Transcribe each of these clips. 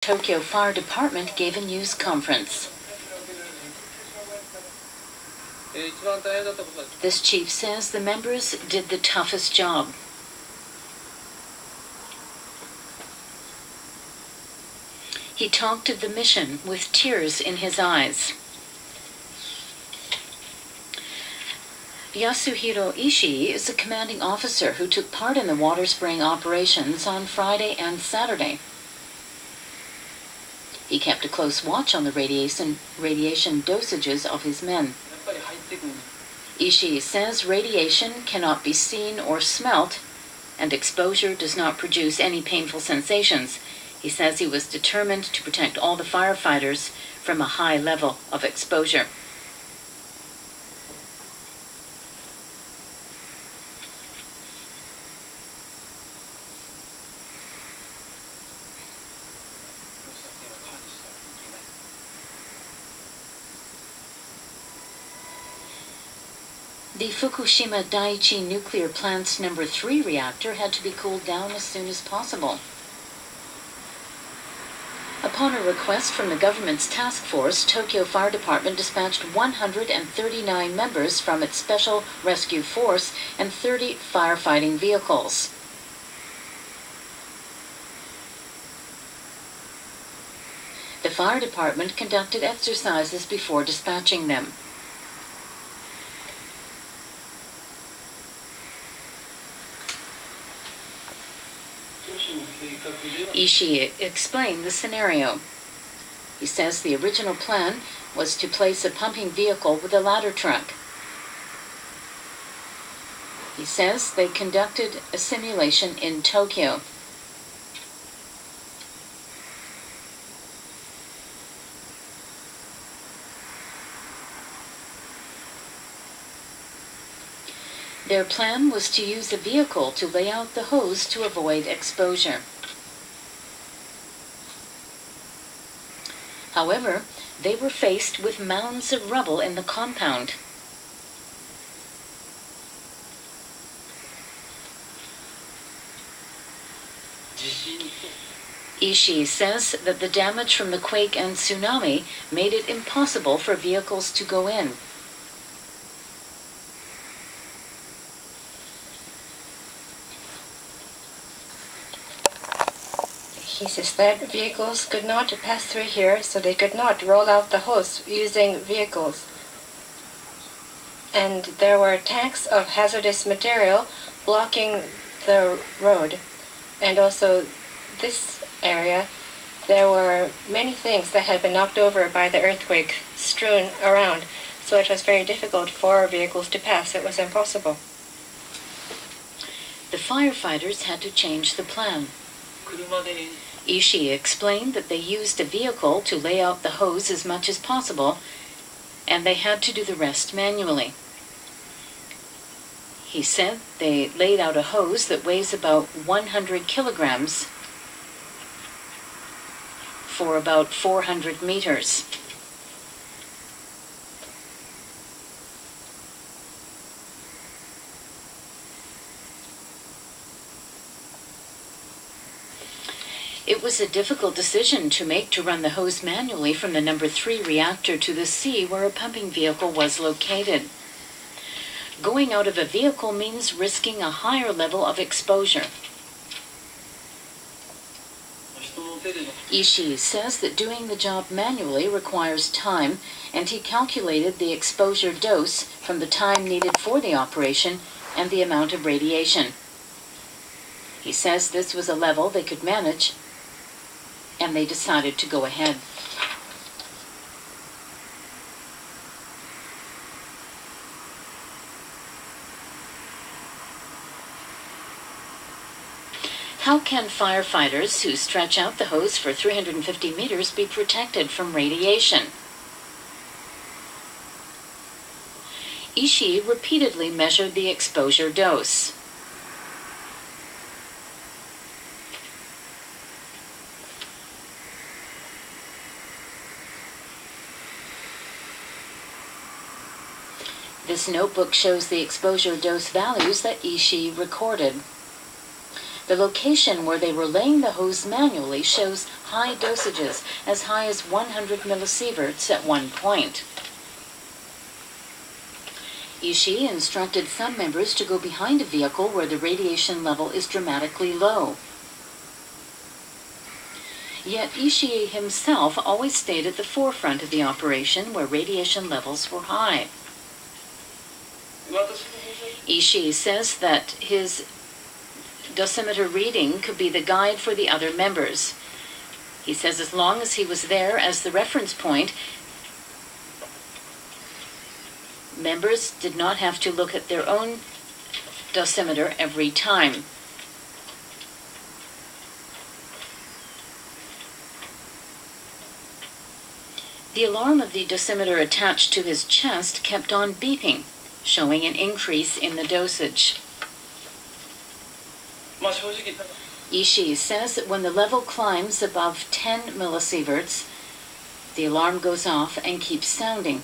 Tokyo Fire Department gave a news conference. This chief says the members did the toughest job. He talked of the mission with tears in his eyes. Yasuhiro Ishii is a commanding officer who took part in the water spraying operations on Friday and Saturday. He kept a close watch on the radiation dosages of his men. Ishii says radiation cannot be seen or smelt, and exposure does not produce any painful sensations. He says he was determined to protect all the firefighters from a high level of exposure. The Fukushima Daiichi nuclear plant's number 3 reactor had to be cooled down as soon as possible. Upon a request from the government's task force, Tokyo Fire Department dispatched 139 members from its special rescue force and 30 firefighting vehicles. The fire department conducted exercises before dispatching them. Ishii explained the scenario. He says the original plan was to place a pumping vehicle with a ladder truck. He says they conducted a simulation in Tokyo. Their plan was to use a vehicle to lay out the hose to avoid exposure. However, they were faced with mounds of rubble in the compound. Ishii says that the damage from the quake and tsunami made it impossible for vehicles to go in. He says that vehicles could not pass through here, so they could not roll out the hose using vehicles. And there were tanks of hazardous material blocking the road. And also this area, there were many things that had been knocked over by the earthquake strewn around, so it was very difficult for vehicles to pass. It was impossible. The firefighters had to change the plan. Ishii explained that they used a vehicle to lay out the hose as much as possible, and they had to do the rest manually. He said they laid out a hose that weighs about 100 kilograms for about 400 meters. It was a difficult decision to make to run the hose manually from the number 3 reactor to the sea where a pumping vehicle was located. Going out of a vehicle means risking a higher level of exposure. Ishii says that doing the job manually requires time, and he calculated the exposure dose from the time needed for the operation and the amount of radiation. He says this was a level they could manage, and they decided to go ahead. How can firefighters who stretch out the hose for 350 meters be protected from radiation? Ishii repeatedly measured the exposure dose. This notebook shows the exposure dose values that Ishii recorded. The location where they were laying the hose manually shows high dosages, as high as 100 millisieverts at one point. Ishii instructed some members to go behind a vehicle where the radiation level is dramatically low. Yet Ishii himself always stayed at the forefront of the operation where radiation levels were high. Ishii says that his dosimeter reading could be the guide for the other members. He says as long as he was there as the reference point, members did not have to look at their own dosimeter every time. The alarm of the dosimeter attached to his chest kept on beeping, showing an increase in the dosage. Ishii says that when the level climbs above 10 millisieverts, the alarm goes off and keeps sounding.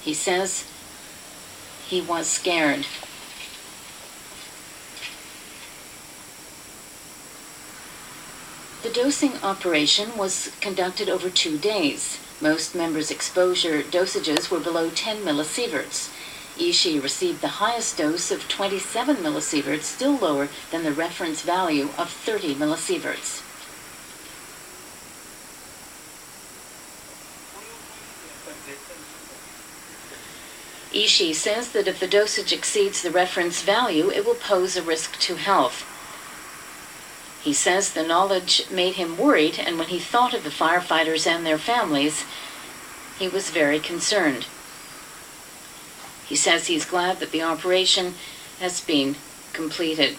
He says he was scared. The dosing operation was conducted over 2 days. Most members' exposure dosages were below 10 millisieverts. Ishii received the highest dose of 27 millisieverts, still lower than the reference value of 30 millisieverts. Ishii says that if the dosage exceeds the reference value, it will pose a risk to health. He says the knowledge made him worried, and when he thought of the firefighters and their families, he was very concerned. He says he's glad that the operation has been completed.